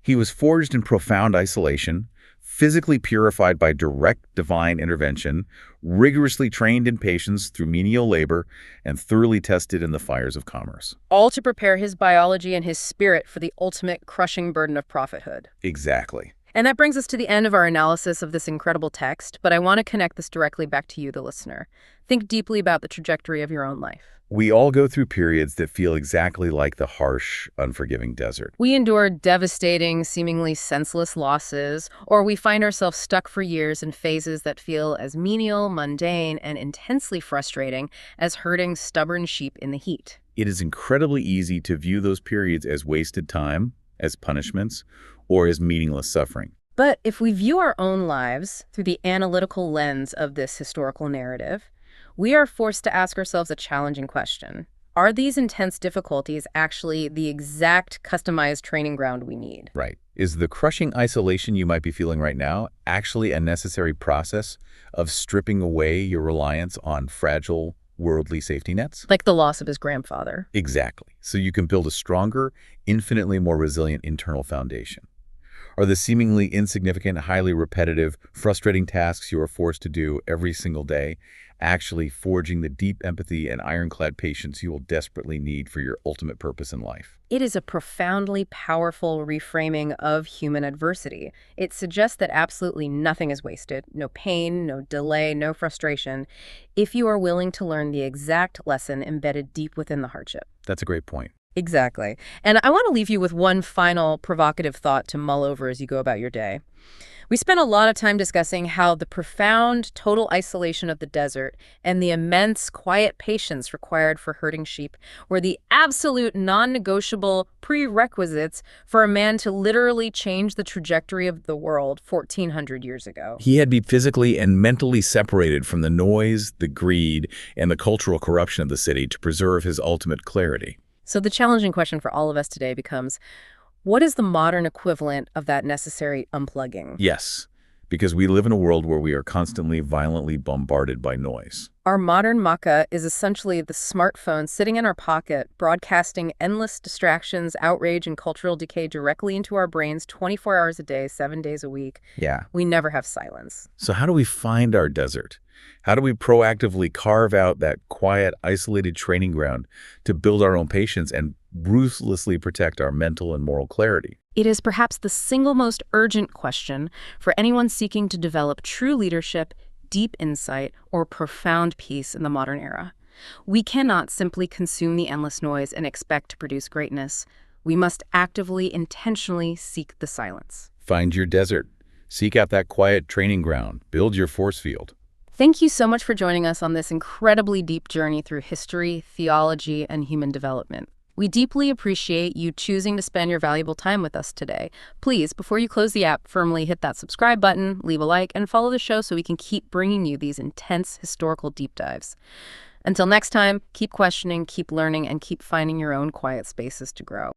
He was forged in profound isolation, physically purified by direct divine intervention, rigorously trained in patience through menial labor, and thoroughly tested in the fires of commerce. All to prepare his biology and his spirit for the ultimate crushing burden of prophethood. Exactly. And that brings us to the end of our analysis of this incredible text, but I want to connect this directly back to you, the listener. Think deeply about the trajectory of your own life. We all go through periods that feel exactly like the harsh, unforgiving desert. We endure devastating, seemingly senseless losses, or we find ourselves stuck for years in phases that feel as menial, mundane, and intensely frustrating as herding stubborn sheep in the heat. It is incredibly easy to view those periods as wasted time, as punishments, or as meaningless suffering. But if we view our own lives through the analytical lens of this historical narrative, we are forced to ask ourselves a challenging question. Are these intense difficulties actually the exact customized training ground we need? Right. Is the crushing isolation you might be feeling right now actually a necessary process of stripping away your reliance on fragile, worldly safety nets? Like the loss of his grandfather. Exactly. So you can build a stronger, infinitely more resilient internal foundation. Are the seemingly insignificant, highly repetitive, frustrating tasks you are forced to do every single day actually forging the deep empathy and ironclad patience you will desperately need for your ultimate purpose in life? It is a profoundly powerful reframing of human adversity. It suggests that absolutely nothing is wasted, no pain, no delay, no frustration, if you are willing to learn the exact lesson embedded deep within the hardship. That's a great point. Exactly. And I want to leave you with one final provocative thought to mull over as you go about your day. We spent a lot of time discussing how the profound total isolation of the desert and the immense quiet patience required for herding sheep were the absolute non-negotiable prerequisites for a man to literally change the trajectory of the world 1,400 years ago. He had to be physically and mentally separated from the noise, the greed, and the cultural corruption of the city to preserve his ultimate clarity. So the challenging question for all of us today becomes, what is the modern equivalent of that necessary unplugging? Yes, because we live in a world where we are constantly violently bombarded by noise. Our modern Makkah is essentially the smartphone sitting in our pocket, broadcasting endless distractions, outrage, and cultural decay directly into our brains 24 hours a day, 7 days a week. Yeah. We never have silence. So how do we find our desert? How do we proactively carve out that quiet, isolated training ground to build our own patience and ruthlessly protect our mental and moral clarity? It is perhaps the single most urgent question for anyone seeking to develop true leadership, deep insight, or profound peace in the modern era. We cannot simply consume the endless noise and expect to produce greatness. We must actively, intentionally seek the silence. Find your desert. Seek out that quiet training ground. Build your force field. Thank you so much for joining us on this incredibly deep journey through history, theology, and human development. We deeply appreciate you choosing to spend your valuable time with us today. Please, before you close the app, firmly hit that subscribe button, leave a like, and follow the show so we can keep bringing you these intense historical deep dives. Until next time, keep questioning, keep learning, and keep finding your own quiet spaces to grow.